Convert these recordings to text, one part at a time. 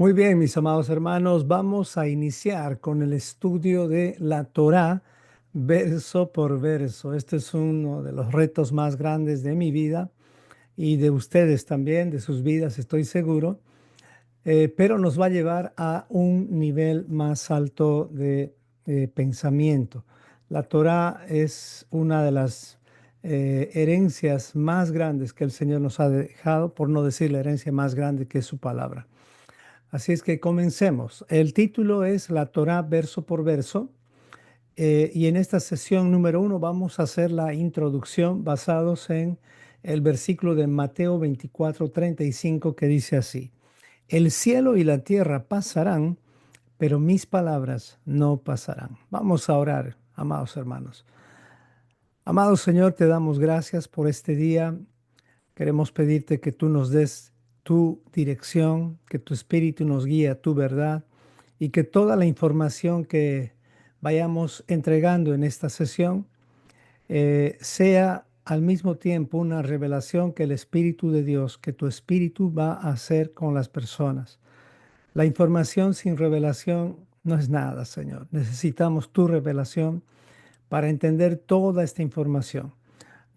Muy bien, mis amados hermanos, vamos a iniciar con el estudio de la Torá, verso por verso. Este es uno de los retos más grandes de mi vida y de ustedes también, de sus vidas, estoy seguro, pero nos va a llevar a un nivel más alto de pensamiento. La Torá es una de las herencias más grandes que el Señor nos ha dejado, por no decir la herencia más grande que es su palabra. Así es que comencemos. El título es La Torá verso por verso, y en esta sesión número uno vamos a hacer la introducción basados en el versículo de Mateo 24:35 que dice así: El cielo y la tierra pasarán, pero mis palabras no pasarán. Vamos a orar, amados hermanos. Amado Señor, te damos gracias por este día. Queremos pedirte que tú nos des tu dirección, que tu espíritu nos guíe a tu verdad y que toda la información que vayamos entregando en esta sesión sea al mismo tiempo una revelación que el Espíritu de Dios, que tu Espíritu va a hacer con las personas. La información sin revelación no es nada, Señor. Necesitamos tu revelación para entender toda esta información.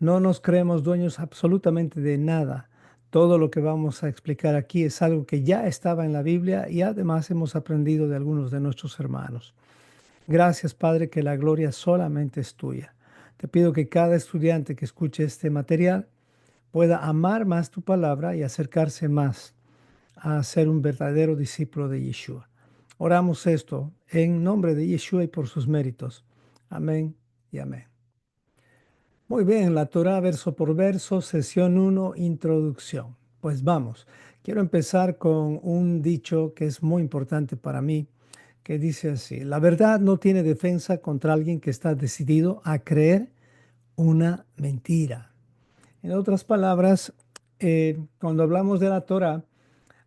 No nos creemos dueños absolutamente de nada. Todo lo que vamos a explicar aquí es algo que ya estaba en la Biblia y además hemos aprendido de algunos de nuestros hermanos. Gracias, Padre, que la gloria solamente es tuya. Te pido que cada estudiante que escuche este material pueda amar más tu palabra y acercarse más a ser un verdadero discípulo de Yeshua. Oramos esto en nombre de Yeshua y por sus méritos. Amén y amén. Muy bien, la Torá verso por verso, sesión uno, introducción. Pues vamos, quiero empezar con un dicho que es muy importante para mí, que dice así: la verdad no tiene defensa contra alguien que está decidido a creer una mentira. En otras palabras, cuando hablamos de la Torá,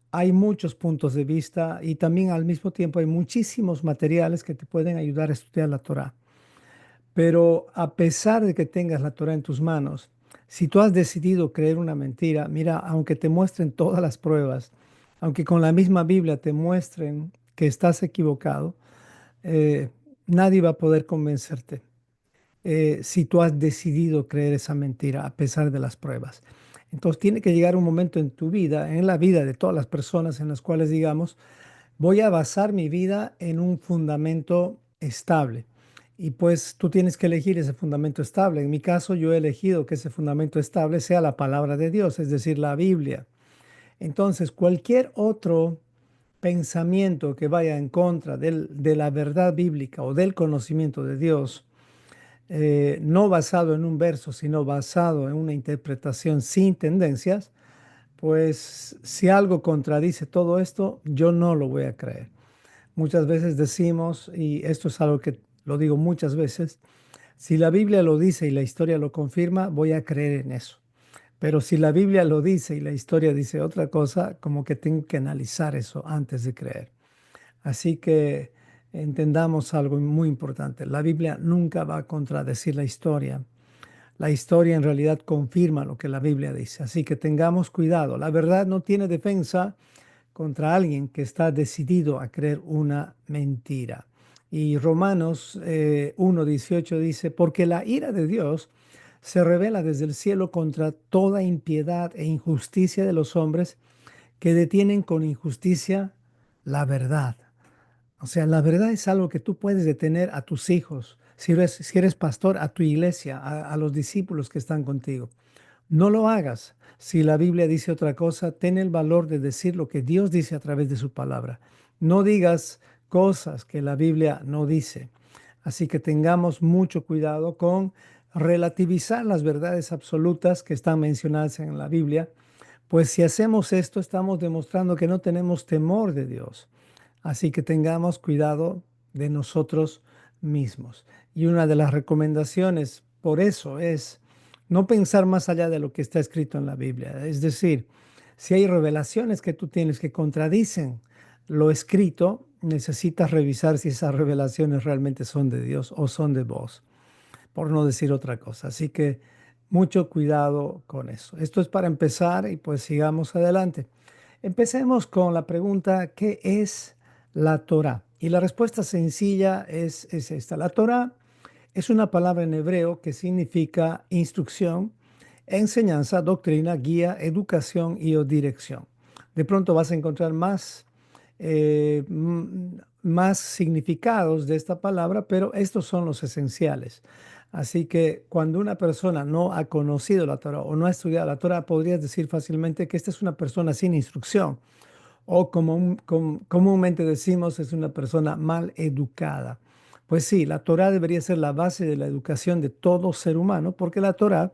hay muchos puntos de vista y también al mismo tiempo hay muchísimos materiales que te pueden ayudar a estudiar la Torá. Pero a pesar de que tengas la Torah en tus manos, si tú has decidido creer una mentira, mira, aunque te muestren todas las pruebas, aunque con la misma Biblia te muestren que estás equivocado, eh, nadie va a poder convencerte si tú has decidido creer esa mentira a pesar de las pruebas. Entonces tiene que llegar un momento en tu vida, en la vida de todas las personas en las cuales digamos, voy a basar mi vida en un fundamento estable. Y pues tú tienes que elegir ese fundamento estable. En mi caso, yo he elegido que ese fundamento estable sea la palabra de Dios, es decir, la Biblia. Entonces, cualquier otro pensamiento que vaya en contra de la verdad bíblica o del conocimiento de Dios, no basado en un verso, sino basado en una interpretación sin tendencias, pues si algo contradice todo esto, yo no lo voy a creer. Muchas veces decimos, y esto es algo que lo digo muchas veces, si la Biblia lo dice y la historia lo confirma, voy a creer en eso. Pero si la Biblia lo dice y la historia dice otra cosa, como que tengo que analizar eso antes de creer. Así que entendamos algo muy importante. La Biblia nunca va a contradecir la historia. La historia en realidad confirma lo que la Biblia dice. Así que tengamos cuidado. La verdad no tiene defensa contra alguien que está decidido a creer una mentira. Y Romanos 1:18 dice: porque la ira de Dios se revela desde el cielo contra toda impiedad e injusticia de los hombres que detienen con injusticia la verdad. O sea, la verdad es algo que tú puedes detener a tus hijos, si eres pastor, a tu iglesia, a los discípulos que están contigo. No lo hagas. Si la Biblia dice otra cosa, ten el valor de decir lo que Dios dice a través de su palabra. No digas cosas que la Biblia no dice. Así que tengamos mucho cuidado con relativizar las verdades absolutas que están mencionadas en la Biblia, pues si hacemos esto estamos demostrando que no tenemos temor de Dios. Así que tengamos cuidado de nosotros mismos. Y una de las recomendaciones por eso es no pensar más allá de lo que está escrito en la Biblia. Es decir, si hay revelaciones que tú tienes que contradicen lo escrito, necesitas revisar si esas revelaciones realmente son de Dios o son de vos, por no decir otra cosa. Así que mucho cuidado con eso. Esto es para empezar y pues sigamos adelante. Empecemos con la pregunta, ¿qué es la Torá? Y la respuesta sencilla es esta. La Torá es una palabra en hebreo que significa instrucción, enseñanza, doctrina, guía, educación y o dirección. De pronto vas a encontrar más significados de esta palabra, pero estos son los esenciales. Así que cuando una persona no ha conocido la Torah o no ha estudiado la Torah, podrías decir fácilmente que esta es una persona sin instrucción o como comúnmente decimos, es una persona mal educada. Pues sí, la Torah debería ser la base de la educación de todo ser humano, porque la Torah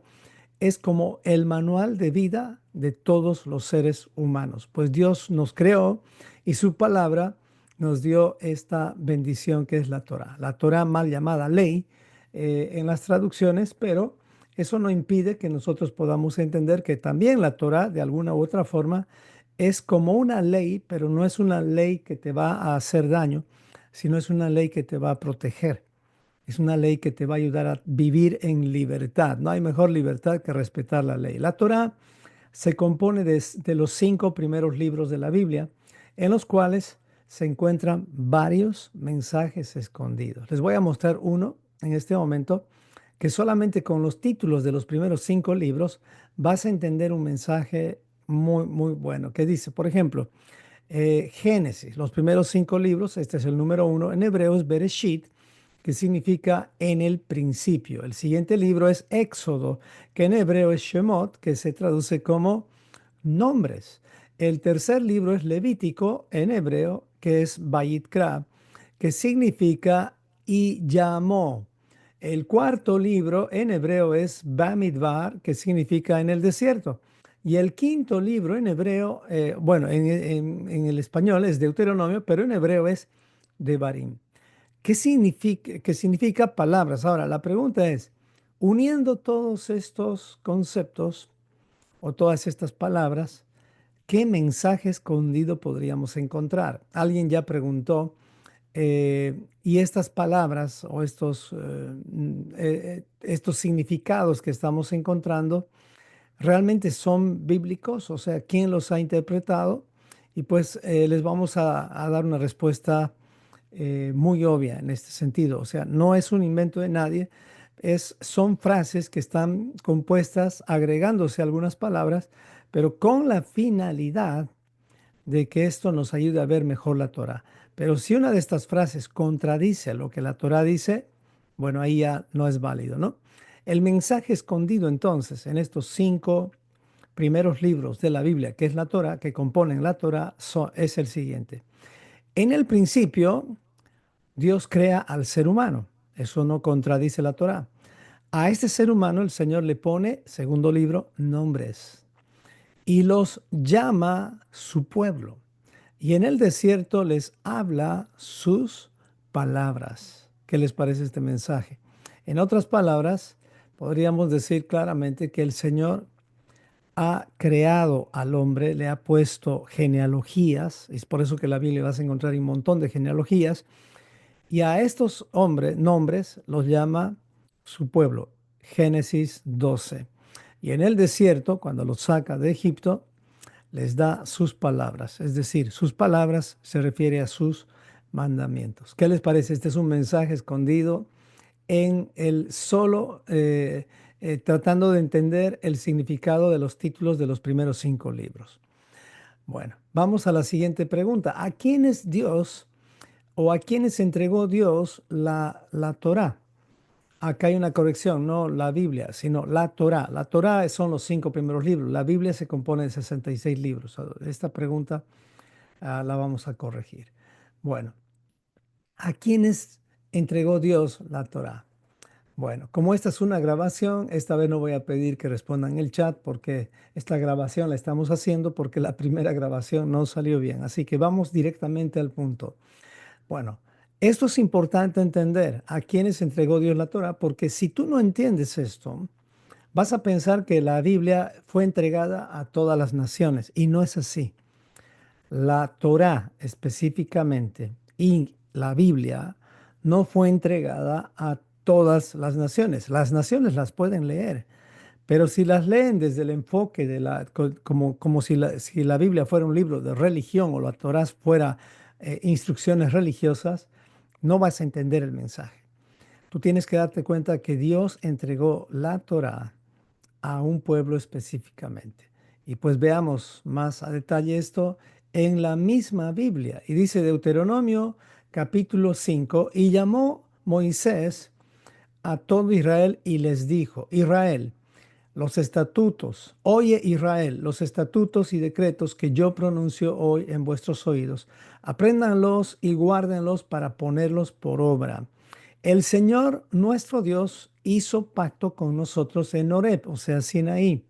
es como el manual de vida de todos los seres humanos. Pues Dios nos creó y su palabra nos dio esta bendición que es la Torah. La Torah mal llamada ley en las traducciones, pero eso no impide que nosotros podamos entender que también la Torah de alguna u otra forma es como una ley, pero no es una ley que te va a hacer daño, sino es una ley que te va a proteger. Es una ley que te va a ayudar a vivir en libertad. No hay mejor libertad que respetar la ley. La Torá se compone de los 5 primeros libros de la Biblia, en los cuales se encuentran varios mensajes escondidos. Les voy a mostrar uno en este momento, que solamente con los títulos de los primeros 5 libros vas a entender un mensaje muy, muy bueno, que dice, por ejemplo, Génesis, los primeros 5 libros, este es el número 1, en hebreo es Bereshit, que significa en el principio. El siguiente libro es Éxodo, que en hebreo es Shemot, que se traduce como nombres. El tercer libro es Levítico, en hebreo, que es Vayikra, que significa y llamó. El cuarto libro en hebreo es Bamidbar, que significa en el desierto. Y el quinto libro en hebreo, bueno, en el español es Deuteronomio, pero en hebreo es Devarim. Qué significa palabras? Ahora, la pregunta es, uniendo todos estos conceptos o todas estas palabras, ¿qué mensaje escondido podríamos encontrar? Alguien ya preguntó, y estas palabras o estos significados que estamos encontrando, ¿realmente son bíblicos? O sea, ¿quién los ha interpretado? Y pues les vamos a dar una respuesta muy obvia en este sentido. O sea, no es un invento de nadie, son frases que están compuestas agregándose algunas palabras, pero con la finalidad de que esto nos ayude a ver mejor la Torah. Pero si una de estas frases contradice lo que la Torah dice, bueno, ahí ya no es válido, ¿no? El mensaje escondido entonces en estos 5 primeros libros de la Biblia, que es la Torah, que componen la Torah, es el siguiente. En el principio, Dios crea al ser humano. Eso no contradice la Torah. A este ser humano el Señor le pone, segundo libro, nombres y los llama su pueblo. Y en el desierto les habla sus palabras. ¿Qué les parece este mensaje? En otras palabras, podríamos decir claramente que el Señor ha creado al hombre, le ha puesto genealogías, es por eso que en la Biblia vas a encontrar un montón de genealogías, y a estos nombres los llama su pueblo. Génesis 12. Y en el desierto, cuando los saca de Egipto, les da sus palabras. Es decir, sus palabras se refiere a sus mandamientos. ¿Qué les parece? Este es un mensaje escondido en el solo, tratando de entender el significado de los títulos de los primeros 5 libros. Bueno, vamos a la siguiente pregunta. ¿A quién es Dios o a quiénes entregó Dios la Torá? Acá hay una corrección, no la Biblia, sino la Torá. La Torá son los 5 primeros libros. La Biblia se compone de 66 libros. Esta pregunta la vamos a corregir. Bueno, ¿a quiénes entregó Dios la Torá? Bueno, como esta es una grabación, esta vez no voy a pedir que respondan en el chat porque esta grabación la estamos haciendo porque la primera grabación no salió bien. Así que vamos directamente al punto. Bueno, esto es importante entender a quiénes entregó Dios la Torah, porque si tú no entiendes esto, vas a pensar que la Biblia fue entregada a todas las naciones y no es así. La Torah específicamente y la Biblia no fue entregada a todas las naciones. Las naciones las pueden leer, Pero si las leen desde el enfoque como si la Biblia fuera un libro de religión o la Torá fuera instrucciones religiosas, no vas a entender el mensaje. Tú tienes que darte cuenta que Dios entregó la Torá a un pueblo específicamente. Y pues veamos más a detalle esto en la misma Biblia. Y dice Deuteronomio capítulo 5, y llamó Moisés a todo Israel y les dijo, Israel, los estatutos, oye Israel, los estatutos y decretos que yo pronuncio hoy en vuestros oídos, apréndanlos y guárdenlos para ponerlos por obra. El Señor nuestro Dios hizo pacto con nosotros en Horeb, o sea, Sinaí.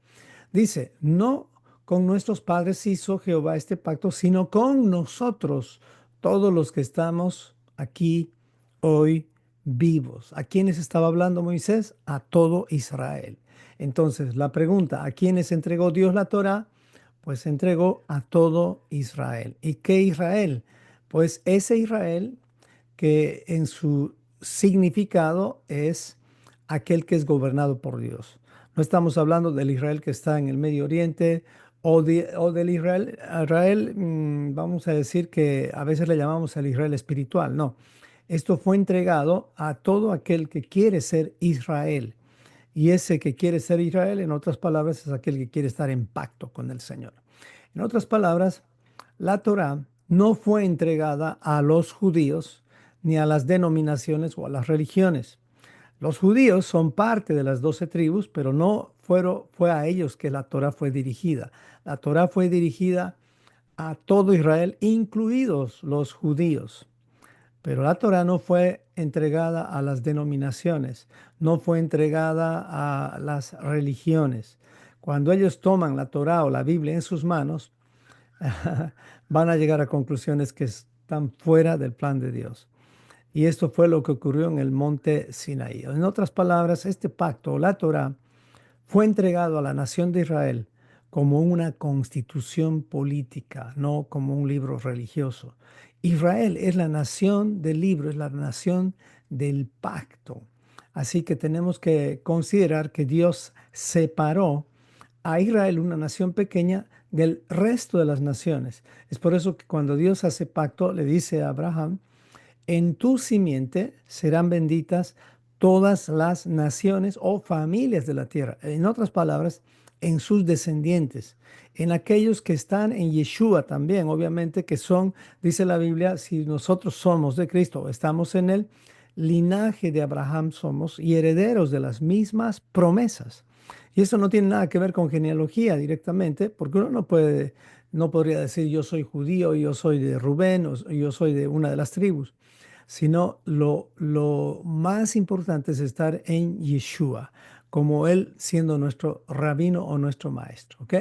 Dice, no con nuestros padres hizo Jehová este pacto, sino con nosotros, todos los que estamos aquí hoy vivos. ¿A quiénes estaba hablando Moisés? A todo Israel. Entonces, la pregunta, ¿a quiénes entregó Dios la Torá? Pues entregó a todo Israel. ¿Y qué Israel? Pues ese Israel que en su significado es aquel que es gobernado por Dios. No estamos hablando del Israel que está en el Medio Oriente o del Israel, vamos a decir que a veces le llamamos el Israel espiritual. No, esto fue entregado a todo aquel que quiere ser Israel. Y ese que quiere ser Israel, en otras palabras, es aquel que quiere estar en pacto con el Señor. En otras palabras, la Torá no fue entregada a los judíos ni a las denominaciones o a las religiones. Los judíos son parte de las 12 tribus, pero no fue a ellos que la Torá fue dirigida. La Torá fue dirigida a todo Israel, incluidos los judíos. Pero la Torá no fue entregada a las denominaciones, no fue entregada a las religiones. Cuando ellos toman la Torá o la Biblia en sus manos, van a llegar a conclusiones que están fuera del plan de Dios. Y esto fue lo que ocurrió en el monte Sinaí. En otras palabras, este pacto o la Torá fue entregado a la nación de Israel como una constitución política, no como un libro religioso. Israel es la nación del libro, es la nación del pacto. Así que tenemos que considerar que Dios separó a Israel, una nación pequeña, del resto de las naciones. Es por eso que cuando Dios hace pacto, le dice a Abraham, en tu simiente serán benditas todas las naciones o familias de la tierra. En otras palabras, en sus descendientes, en aquellos que están en Yeshua también, obviamente que son, dice la Biblia, si nosotros somos de Cristo, estamos en el linaje de Abraham somos y herederos de las mismas promesas. Y eso no tiene nada que ver con genealogía directamente, porque uno no podría decir yo soy judío, yo soy de Rubén o yo soy de una de las tribus, sino lo más importante es estar en Yeshua, como Él siendo nuestro rabino o nuestro maestro, ¿ok?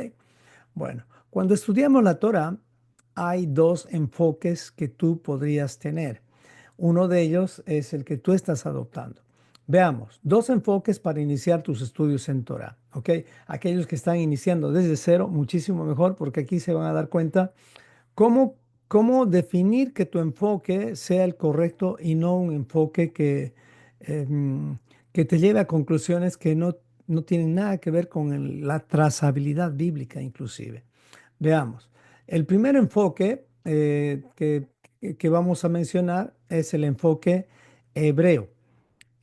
Bueno, cuando estudiamos la Torah, hay dos enfoques que tú podrías tener. Uno de ellos es el que tú estás adoptando. Veamos, dos enfoques para iniciar tus estudios en Torah, ¿ok? Aquellos que están iniciando desde cero, muchísimo mejor, porque aquí se van a dar cuenta ¿cómo, cómo definir que tu enfoque sea el correcto y no un enfoque que te lleve a conclusiones que no tienen nada que ver con la trazabilidad bíblica inclusive? Veamos. El primer enfoque que vamos a mencionar es el enfoque hebreo.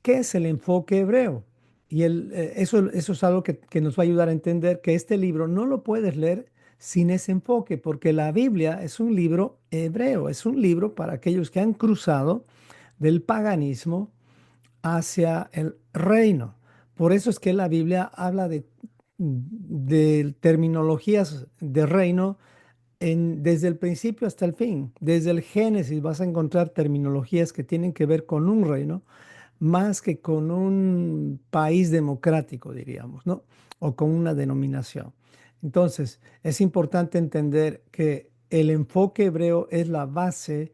¿Qué es el enfoque hebreo? Y eso es algo que nos va a ayudar a entender que este libro no lo puedes leer sin ese enfoque, porque la Biblia es un libro hebreo, es un libro para aquellos que han cruzado del paganismo hacia el reino. Por eso es que la Biblia habla de terminologías de reino desde el principio hasta el fin. Desde el Génesis vas a encontrar terminologías que tienen que ver con un reino más que con un país democrático, diríamos, ¿no? O con una denominación. Entonces, es importante entender que el enfoque hebreo es la base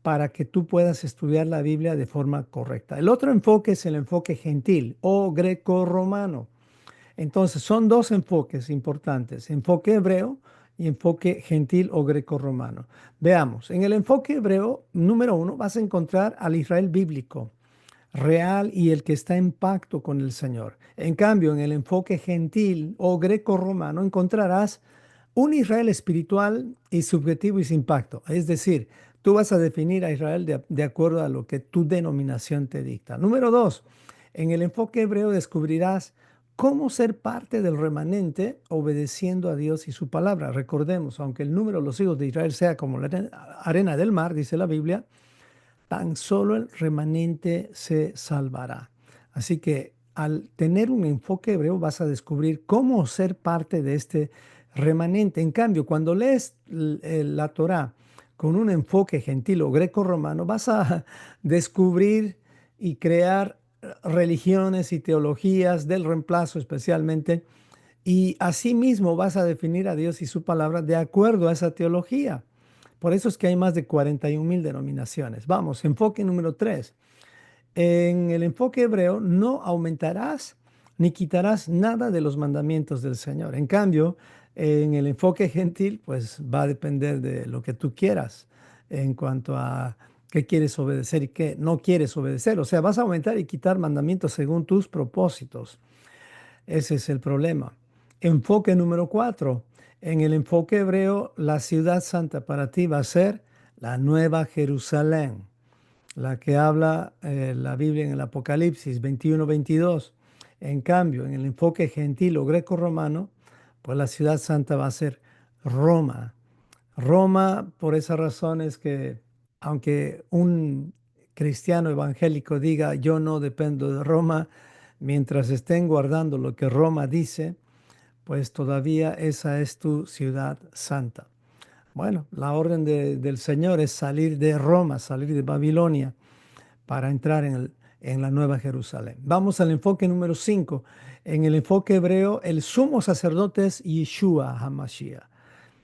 para que tú puedas estudiar la Biblia de forma correcta. El otro enfoque es el enfoque gentil o greco-romano. Entonces, son dos enfoques importantes, enfoque hebreo y enfoque gentil o greco-romano. Veamos, en el enfoque hebreo, número uno, vas a encontrar al Israel bíblico. real y el que está en pacto con el Señor. En cambio, en el enfoque gentil o greco-romano encontrarás un Israel espiritual y subjetivo y sin pacto. Es decir, tú vas a definir a Israel de acuerdo a lo que tu denominación te dicta. Número dos, en el enfoque hebreo descubrirás cómo ser parte del remanente obedeciendo a Dios y su palabra. Recordemos, aunque el número de los hijos de Israel sea como la arena del mar, dice la Biblia, tan solo el remanente se salvará. Así que al tener un enfoque hebreo vas a descubrir cómo ser parte de este remanente. En cambio, cuando lees la Torá con un enfoque gentil o greco-romano, vas a descubrir y crear religiones y teologías del reemplazo especialmente, y asimismo vas a definir a Dios y su palabra de acuerdo a esa teología. Por eso es que hay más de 41,000 denominaciones. Vamos, enfoque número 3. En el enfoque hebreo no aumentarás ni quitarás nada de los mandamientos del Señor. En cambio, en el enfoque gentil, pues va a depender de lo que tú quieras en cuanto a qué quieres obedecer y qué no quieres obedecer. O sea, vas a aumentar y quitar mandamientos según tus propósitos. Ese es el problema. Enfoque número 4. En el enfoque hebreo, la ciudad santa para ti va a ser la nueva Jerusalén, la que habla la Biblia en el Apocalipsis 21-22. En cambio, en el enfoque gentil o greco-romano, pues la ciudad santa va a ser Roma. Roma, por esa razón es que, aunque un cristiano evangélico diga yo no dependo de Roma, mientras estén guardando lo que Roma dice, pues todavía esa es tu ciudad santa. Bueno, la orden del Señor es salir de Roma, salir de Babilonia para entrar en la Nueva Jerusalén. Vamos al enfoque número 5. En el enfoque hebreo, el sumo sacerdote es Yeshua HaMashiach.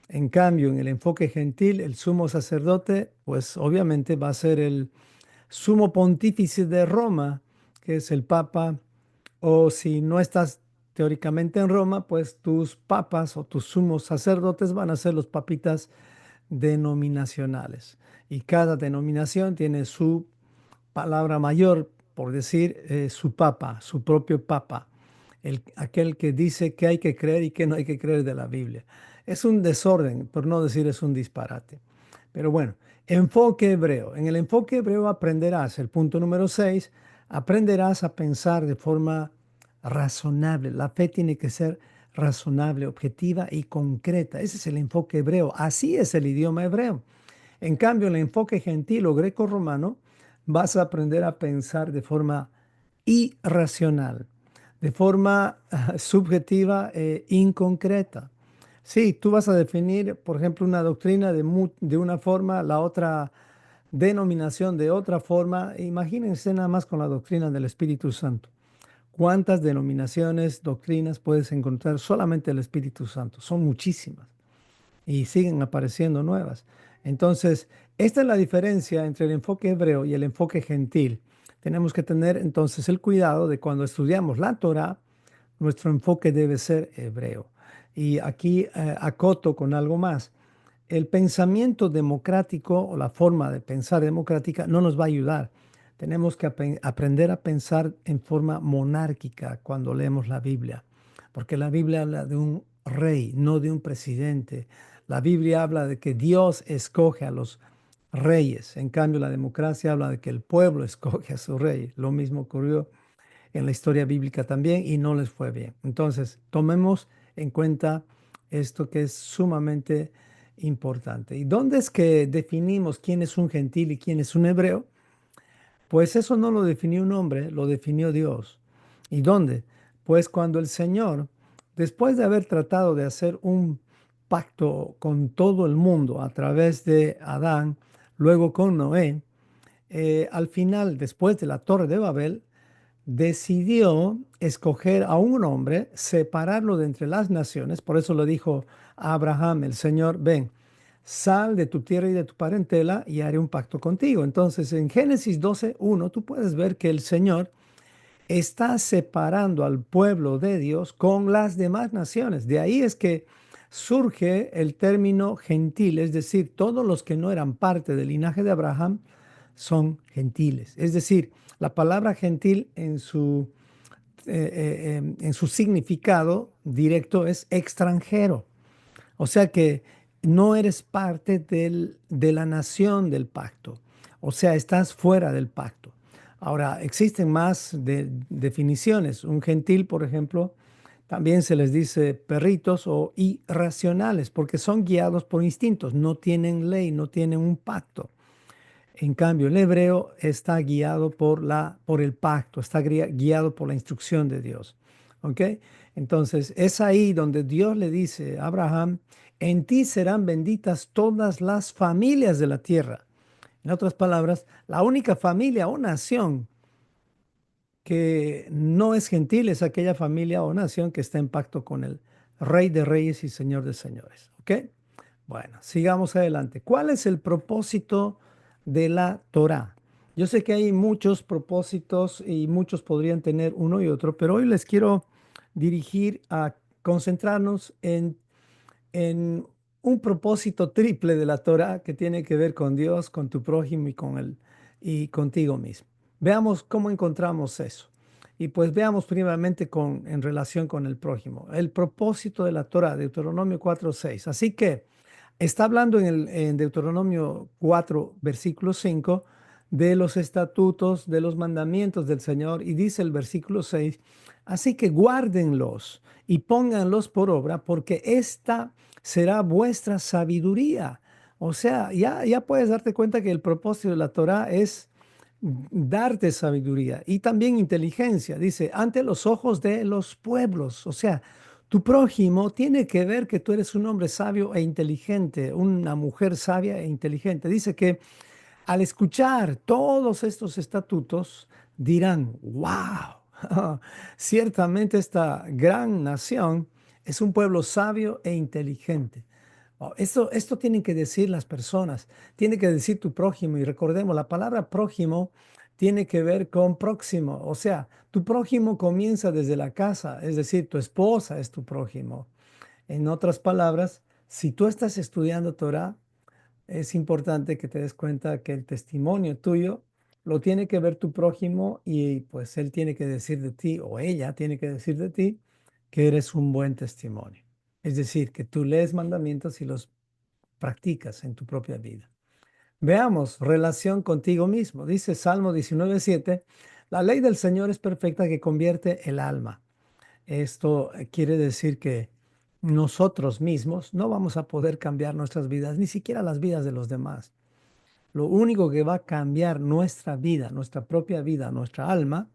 En cambio, en el enfoque gentil, el sumo sacerdote, pues obviamente va a ser el sumo pontífice de Roma, que es el Papa, o si no estás teóricamente en Roma, pues tus papas o tus sumos sacerdotes van a ser los papitas denominacionales. Y cada denominación tiene su palabra mayor, por decir, su papa, su propio papa, aquel que dice que hay que creer y que no hay que creer de la Biblia. Es un desorden, por no decir es un disparate. Pero bueno, enfoque hebreo. En el enfoque hebreo aprenderás, el punto número 6, aprenderás a pensar de forma razonable. La fe tiene que ser razonable, objetiva y concreta. Ese es el enfoque hebreo. Así es el idioma hebreo. En cambio, el enfoque gentil o greco-romano, vas a aprender a pensar de forma irracional, de forma subjetiva e inconcreta. Sí, tú vas a definir, por ejemplo, una doctrina de una forma, la otra denominación de otra forma. Imagínense nada más con la doctrina del Espíritu Santo. ¿Cuántas denominaciones, doctrinas puedes encontrar solamente el Espíritu Santo? Son muchísimas y siguen apareciendo nuevas. Entonces, esta es la diferencia entre el enfoque hebreo y el enfoque gentil. Tenemos que tener entonces el cuidado de cuando estudiamos la Torá, nuestro enfoque debe ser hebreo. Y aquí acoto con algo más. El pensamiento democrático o la forma de pensar democrática no nos va a ayudar. Tenemos que aprender a pensar en forma monárquica cuando leemos la Biblia, porque la Biblia habla de un rey, no de un presidente. La Biblia habla de que Dios escoge a los reyes. En cambio, la democracia habla de que el pueblo escoge a su rey. Lo mismo ocurrió en la historia bíblica también y no les fue bien. Entonces, tomemos en cuenta esto que es sumamente importante. ¿Y dónde es que definimos quién es un gentil y quién es un hebreo? Pues eso no lo definió un hombre, lo definió Dios. ¿Y dónde? Pues cuando el Señor, después de haber tratado de hacer un pacto con todo el mundo a través de Adán, luego con Noé, al final, después de la Torre de Babel, decidió escoger a un hombre, separarlo de entre las naciones. Por eso le dijo a Abraham, el Señor: ven, sal de tu tierra y de tu parentela y haré un pacto contigo. Entonces, en Génesis 12:1 tú puedes ver que el Señor está separando al pueblo de Dios con las demás naciones. De ahí es que surge el término gentil, es decir, todos los que no eran parte del linaje de Abraham son gentiles. Es decir, La palabra gentil en su significado directo es extranjero. O sea que no eres parte de la nación del pacto. O sea, estás fuera del pacto. Ahora, existen más definiciones. Un gentil, por ejemplo, también se les dice perritos o irracionales, porque son guiados por instintos, no tienen ley, no tienen un pacto. En cambio, el hebreo está guiado por el pacto, está guiado por la instrucción de Dios. ¿Ok? Entonces, es ahí donde Dios le dice a Abraham, en ti serán benditas todas las familias de la tierra. En otras palabras, la única familia o nación que no es gentil es aquella familia o nación que está en pacto con el Rey de Reyes y Señor de Señores. ¿Ok? Bueno, sigamos adelante. ¿Cuál es el propósito de la Torá? Yo sé que hay muchos propósitos y muchos podrían tener uno y otro, pero hoy les quiero dirigir a concentrarnos en un propósito triple de la Torá que tiene que ver con Dios, con tu prójimo y contigo mismo. Veamos cómo encontramos eso. Y pues veamos primeramente en relación con el prójimo. El propósito de la Torá, Deuteronomio 4:6. Así que está hablando en Deuteronomio 4, versículo 5, de los estatutos, de los mandamientos del Señor, y dice el versículo 6, así que guárdenlos y pónganlos por obra, porque esta será vuestra sabiduría. O sea, ya puedes darte cuenta que el propósito de la Torá es darte sabiduría y también inteligencia. Dice, ante los ojos de los pueblos. O sea, tu prójimo tiene que ver que tú eres un hombre sabio e inteligente, una mujer sabia e inteligente. Dice que al escuchar todos estos estatutos, dirán, wow, ciertamente esta gran nación es un pueblo sabio e inteligente. Oh, esto tienen que decir las personas, tiene que decir tu prójimo. Y recordemos, la palabra prójimo tiene que ver con próximo. O sea, tu prójimo comienza desde la casa, es decir, tu esposa es tu prójimo. En otras palabras, si tú estás estudiando Torah, es importante que te des cuenta que el testimonio tuyo lo tiene que ver tu prójimo y pues él tiene que decir de ti o ella tiene que decir de ti que eres un buen testimonio. Es decir, que tú lees mandamientos y los practicas en tu propia vida. Veamos, relación contigo mismo. Dice Salmo 19:7, la ley del Señor es perfecta que convierte el alma. Esto quiere decir que nosotros mismos no vamos a poder cambiar nuestras vidas, ni siquiera las vidas de los demás. Lo único que va a cambiar nuestra vida, nuestra propia vida, nuestra alma,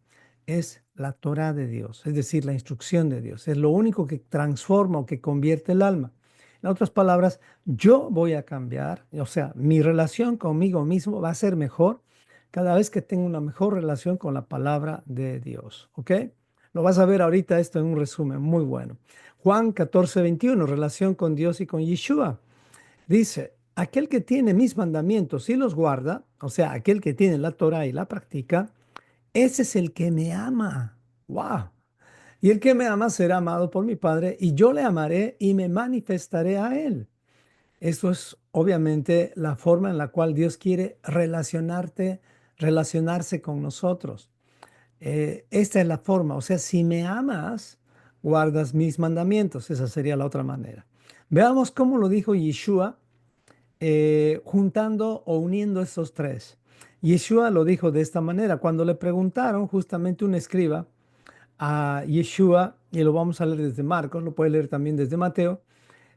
es la Torah de Dios, es decir, la instrucción de Dios. Es lo único que transforma o que convierte el alma. En otras palabras, yo voy a cambiar, o sea, mi relación conmigo mismo va a ser mejor cada vez que tengo una mejor relación con la palabra de Dios. ¿Ok? Lo vas a ver ahorita esto en un resumen muy bueno. Juan 14:21, relación con Dios y con Yeshua. Dice, aquel que tiene mis mandamientos y los guarda, o sea, aquel que tiene la Torah y la practica, ese es el que me ama. ¡Wow! Y el que me ama será amado por mi Padre, y yo le amaré y me manifestaré a él. Esto es obviamente la forma en la cual Dios quiere relacionarse con nosotros. Esta es la forma, o sea, si me amas, guardas mis mandamientos. Esa sería la otra manera. Veamos cómo lo dijo Yeshua juntando o uniendo estos tres. Yeshua lo dijo de esta manera. Cuando le preguntaron justamente un escriba a Yeshua, y lo vamos a leer desde Marcos, lo puede leer también desde Mateo,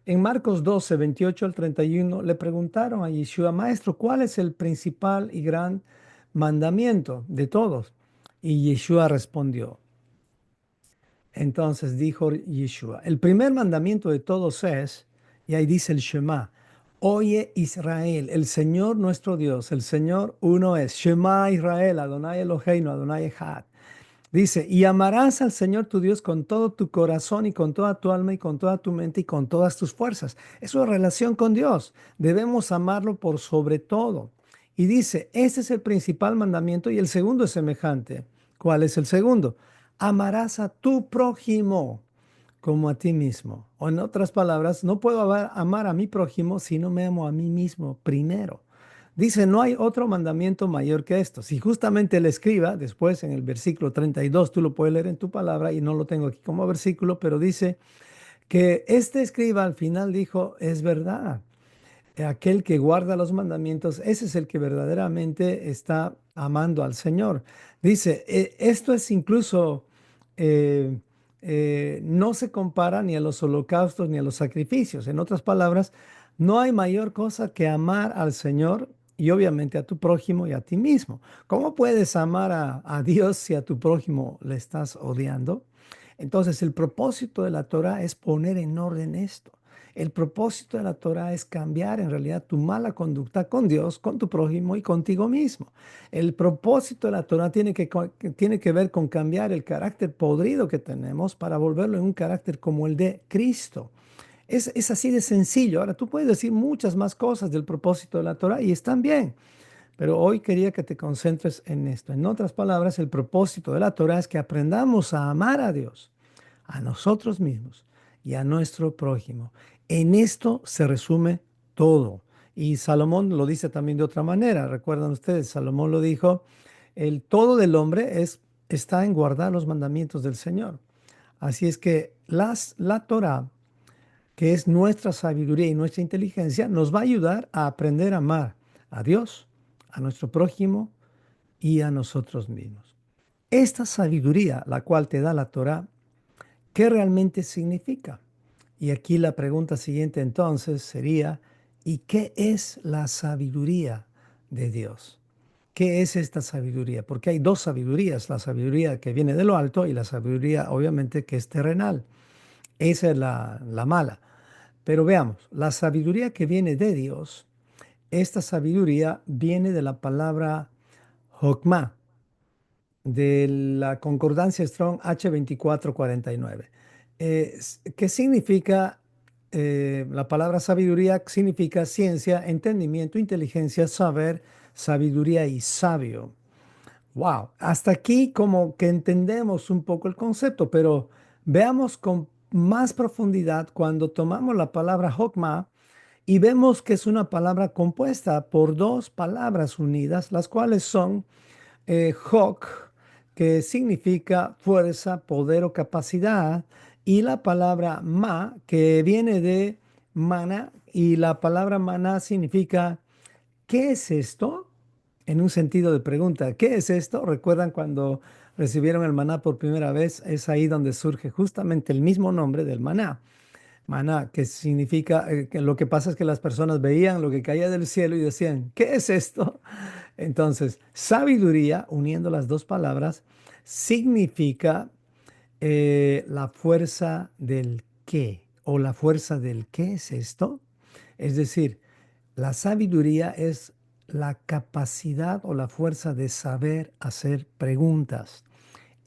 en Marcos 12, 28 al 31, le preguntaron a Yeshua, Maestro, ¿cuál es el principal y gran mandamiento de todos? Y Yeshua respondió. Entonces dijo Yeshua, el primer mandamiento de todos es, y ahí dice el Shema, oye Israel, el Señor nuestro Dios, el Señor uno es, Shema Israel, Adonai Eloheinu, Adonai Echad. Dice, y amarás al Señor tu Dios con todo tu corazón y con toda tu alma y con toda tu mente y con todas tus fuerzas. Es una relación con Dios. Debemos amarlo por sobre todo. Y dice, este es el principal mandamiento y el segundo es semejante. ¿Cuál es el segundo? Amarás a tu prójimo como a ti mismo. O en otras palabras, no puedo amar a mi prójimo si no me amo a mí mismo primero. Dice, no hay otro mandamiento mayor que esto. Si justamente el escriba, después en el versículo 32, tú lo puedes leer en tu palabra y no lo tengo aquí como versículo, pero dice que este escriba al final dijo, es verdad. Aquel que guarda los mandamientos, ese es el que verdaderamente está amando al Señor. Dice, esto es incluso, eh, no se compara ni a los holocaustos ni a los sacrificios. En otras palabras, no hay mayor cosa que amar al Señor y obviamente a tu prójimo y a ti mismo. ¿Cómo puedes amar a Dios si a tu prójimo le estás odiando? Entonces, el propósito de la Torah es poner en orden esto. El propósito de la Torah es cambiar en realidad tu mala conducta con Dios, con tu prójimo y contigo mismo. El propósito de la Torah tiene que ver con cambiar el carácter podrido que tenemos para volverlo en un carácter como el de Cristo. Es así de sencillo. Ahora, tú puedes decir muchas más cosas del propósito de la Torah y están bien, pero hoy quería que te concentres en esto. En otras palabras, el propósito de la Torah es que aprendamos a amar a Dios, a nosotros mismos y a nuestro prójimo. En esto se resume todo. Y Salomón lo dice también de otra manera. Recuerdan ustedes, Salomón lo dijo, el todo del hombre está en guardar los mandamientos del Señor. Así es que la Torah, que es nuestra sabiduría y nuestra inteligencia, nos va a ayudar a aprender a amar a Dios, a nuestro prójimo y a nosotros mismos. Esta sabiduría, la cual te da la Torah, ¿qué realmente significa? Y aquí la pregunta siguiente entonces sería, ¿y qué es la sabiduría de Dios? ¿Qué es esta sabiduría? Porque hay dos sabidurías, la sabiduría que viene de lo alto y la sabiduría obviamente que es terrenal. Esa es la mala. Pero veamos, la sabiduría que viene de Dios, esta sabiduría viene de la palabra Jokmah, de la concordancia Strong H2449. ¿Qué significa? La palabra sabiduría significa ciencia, entendimiento, inteligencia, saber, sabiduría y sabio. Wow, hasta aquí como que entendemos un poco el concepto, pero veamos con más profundidad cuando tomamos la palabra Hokmah y vemos que es una palabra compuesta por dos palabras unidas, las cuales son Hok, que significa fuerza, poder o capacidad, y la palabra Ma, que viene de mana, y la palabra maná significa ¿qué es esto? En un sentido de pregunta, ¿qué es esto? ¿Recuerdan cuando recibieron el maná por primera vez? Es ahí donde surge justamente el mismo nombre del maná. Maná, que significa, que lo que pasa es que las personas veían lo que caía del cielo y decían, ¿qué es esto? Entonces, sabiduría, uniendo las dos palabras, significa la fuerza del qué o la fuerza del qué es esto. Es decir, la sabiduría es la capacidad o la fuerza de saber hacer preguntas.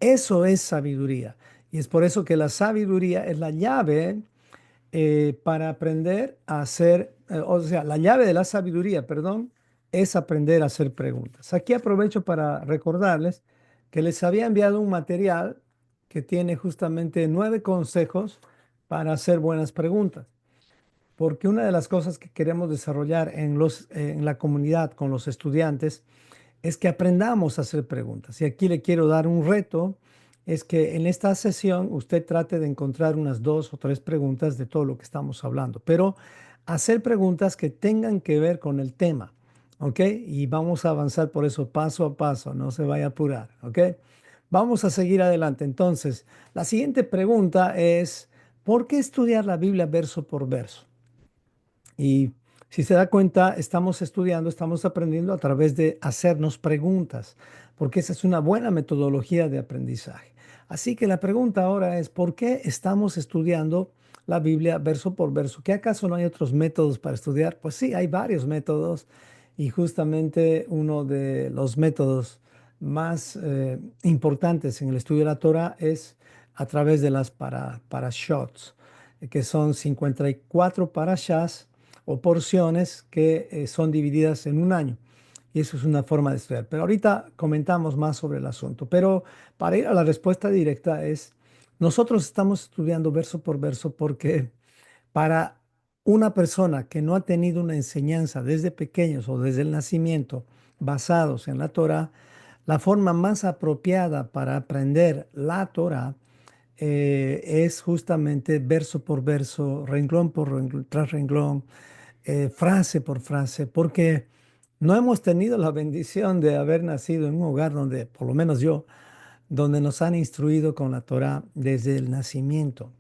Eso es sabiduría. Y es por eso que la sabiduría es la llave para aprender a hacer, o sea, la llave de la sabiduría, perdón, es aprender a hacer preguntas. Aquí aprovecho para recordarles que les había enviado un material que tiene justamente 9 consejos para hacer buenas preguntas. Porque una de las cosas que queremos desarrollar en la comunidad con los estudiantes es que aprendamos a hacer preguntas. Y aquí le quiero dar un reto, es que en esta sesión usted trate de encontrar unas 2 o 3 preguntas de todo lo que estamos hablando, pero hacer preguntas que tengan que ver con el tema, ¿ok? Y vamos a avanzar por eso paso a paso, no se vaya a apurar, ¿ok? Vamos a seguir adelante. Entonces, la siguiente pregunta es, ¿por qué estudiar la Biblia verso por verso? Y si se da cuenta, estamos estudiando, estamos aprendiendo a través de hacernos preguntas, porque esa es una buena metodología de aprendizaje. Así que la pregunta ahora es, ¿por qué estamos estudiando la Biblia verso por verso? ¿Qué acaso no hay otros métodos para estudiar? Pues sí, hay varios métodos y justamente uno de los métodos más importantes en el estudio de la Torah es a través de las parashot, que son 54 parashas o porciones que son divididas en un año. Y eso es una forma de estudiar. Pero ahorita comentamos más sobre el asunto. Pero para ir a la respuesta directa es, nosotros estamos estudiando verso por verso porque para Una persona que no ha tenido una enseñanza desde pequeños o desde el nacimiento basados en la Torá, la forma más apropiada para aprender la Torá es justamente verso por verso, renglón por renglón, tras renglón, frase por frase, porque no hemos tenido la bendición de haber nacido en un hogar donde, por lo menos yo, donde nos han instruido con la Torá desde el nacimiento.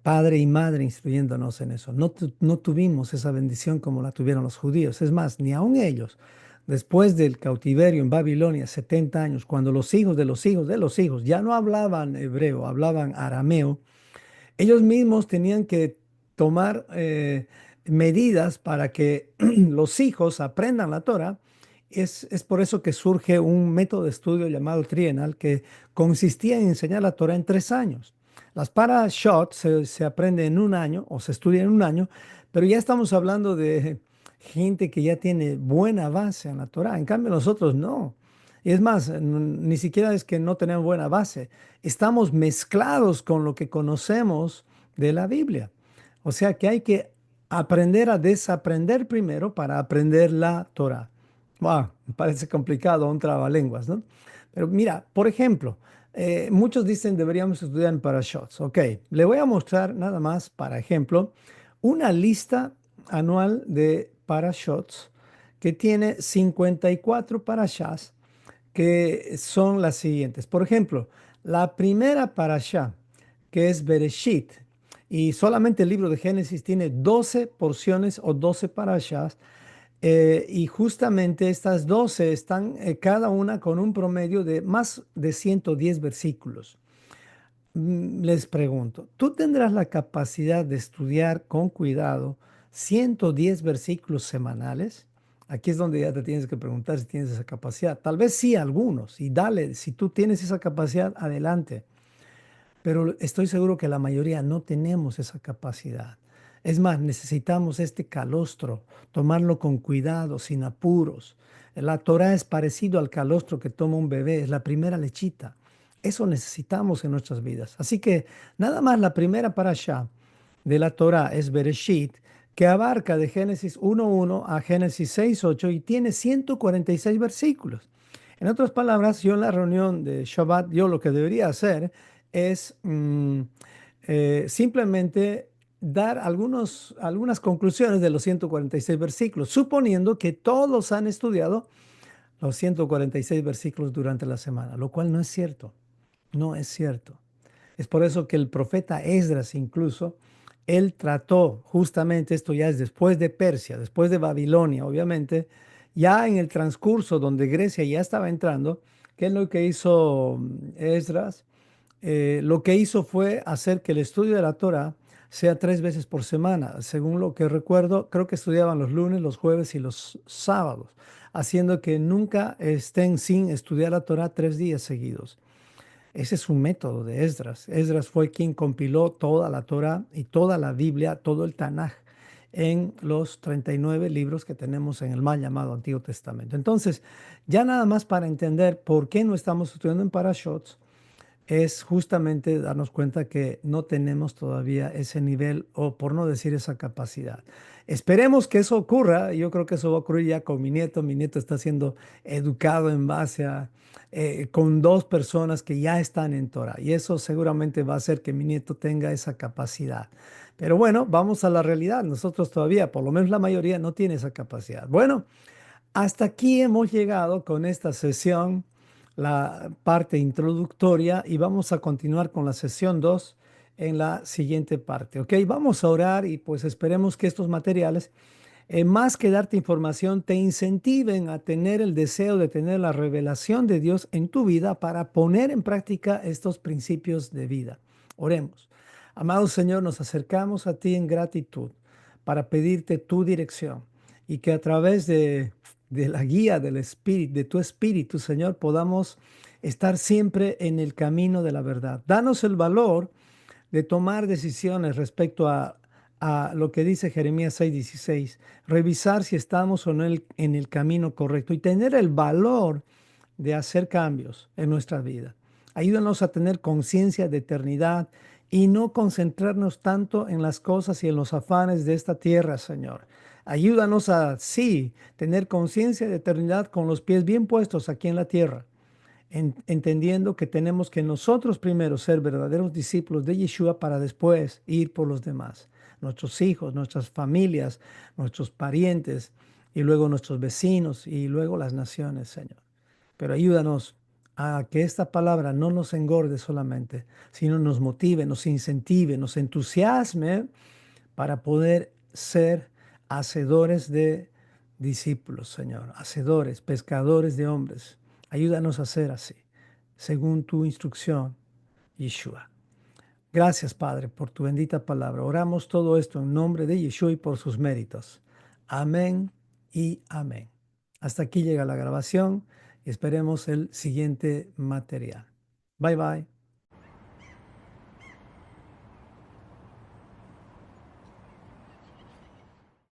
Padre y madre instruyéndonos en eso. No tuvimos esa bendición como la tuvieron los judíos. Es más, ni aun ellos, después del cautiverio en Babilonia, 70 años, cuando los hijos de los hijos de los hijos ya no hablaban hebreo, hablaban arameo, ellos mismos tenían que tomar medidas para que los hijos aprendan la Torah. Es por eso que surge un método de estudio llamado trienal que consistía en enseñar la Torah en 3 años. Las parashot se aprende en un año o se estudia en un año, pero ya estamos hablando de gente que ya tiene buena base en la Torah. En cambio, nosotros no. Y es más, ni siquiera es que no tenemos buena base. Estamos mezclados con lo que conocemos de la Biblia. O sea que hay que aprender a desaprender primero para aprender la Torah. Wow, me parece complicado, un trabalenguas, ¿no? Pero mira, por ejemplo, muchos dicen deberíamos estudiar en parashots. Ok, le voy a mostrar nada más, para ejemplo, una lista anual de parashots que tiene 54 parashas que son las siguientes. Por ejemplo, la primera parashá, que es Bereshit, y solamente el libro de Génesis tiene 12 porciones o 12 parashas, y justamente estas 12 están cada una con un promedio de más de 110 versículos. Les pregunto, ¿tú tendrás la capacidad de estudiar con cuidado 110 versículos semanales? Aquí es donde ya te tienes que preguntar si tienes esa capacidad. Tal vez sí algunos, y dale, si tú tienes esa capacidad, adelante. Pero estoy seguro que la mayoría no tenemos esa capacidad. Es más, necesitamos este calostro, tomarlo con cuidado, sin apuros. La Torah es parecido al calostro que toma un bebé, es la primera lechita. Eso necesitamos en nuestras vidas. Así que nada más la primera parashá de la Torah es Bereshit, que abarca de Génesis 1:1 a Génesis 6:8 y tiene 146 versículos. En otras palabras, yo en la reunión de Shabbat, yo lo que debería hacer es simplemente dar algunas conclusiones de los 146 versículos, suponiendo que todos han estudiado los 146 versículos durante la semana, lo cual no es cierto. No es cierto. Es por eso que el profeta Esdras incluso, él trató justamente, esto ya es después de Persia, después de Babilonia, obviamente, ya en el transcurso donde Grecia ya estaba entrando, ¿qué es lo que hizo Esdras? Lo que hizo fue hacer que el estudio de la Torah sea 3 veces por semana. Según lo que recuerdo, creo que estudiaban los lunes, los jueves y los sábados, haciendo que nunca estén sin estudiar la Torah 3 días seguidos. Ese es un método de Esdras. Esdras fue quien compiló toda la Torá y toda la Biblia, todo el Tanaj, en los 39 libros que tenemos en el mal llamado Antiguo Testamento. Entonces, ya nada más para entender por qué no estamos estudiando en Parashots, es justamente darnos cuenta que no tenemos todavía ese nivel o por no decir esa capacidad. Esperemos que eso ocurra. Yo creo que eso va a ocurrir ya con mi nieto. Mi nieto está siendo educado en base a, con 2 personas que ya están en Torah. Y eso seguramente va a hacer que mi nieto tenga esa capacidad. Pero bueno, vamos a la realidad. Nosotros todavía, por lo menos la mayoría, no tiene esa capacidad. Bueno, hasta aquí hemos llegado con esta sesión, la parte introductoria, y vamos a continuar con la sesión 2 en la siguiente parte. ¿Ok? Vamos a orar y pues esperemos que estos materiales, más que darte información, te incentiven a tener el deseo de tener la revelación de Dios en tu vida para poner en práctica estos principios de vida. Oremos. Amado Señor, nos acercamos a ti en gratitud para pedirte tu dirección y que a través de la guía del Espíritu, de tu Espíritu, Señor, podamos estar siempre en el camino de la verdad. Danos el valor de tomar decisiones respecto a lo que dice Jeremías 6:16, revisar si estamos o no en el camino correcto y tener el valor de hacer cambios en nuestra vida. Ayúdanos a tener conciencia de eternidad y no concentrarnos tanto en las cosas y en los afanes de esta tierra, Señor. Ayúdanos a, sí, tener conciencia de eternidad con los pies bien puestos aquí en la tierra, entendiendo que tenemos que nosotros primero ser verdaderos discípulos de Yeshua para después ir por los demás, nuestros hijos, nuestras familias, nuestros parientes y luego nuestros vecinos y luego las naciones, Señor. Pero ayúdanos a que esta palabra no nos engorde solamente, sino nos motive, nos incentive, nos entusiasme para poder ser hacedores de discípulos, Señor, hacedores, pescadores de hombres. Ayúdanos a ser así, según tu instrucción, Yeshua. Gracias, Padre, por tu bendita palabra. Oramos todo esto en nombre de Yeshua y por sus méritos. Amén y amén. Hasta aquí llega la grabación y esperemos el siguiente material. Bye bye.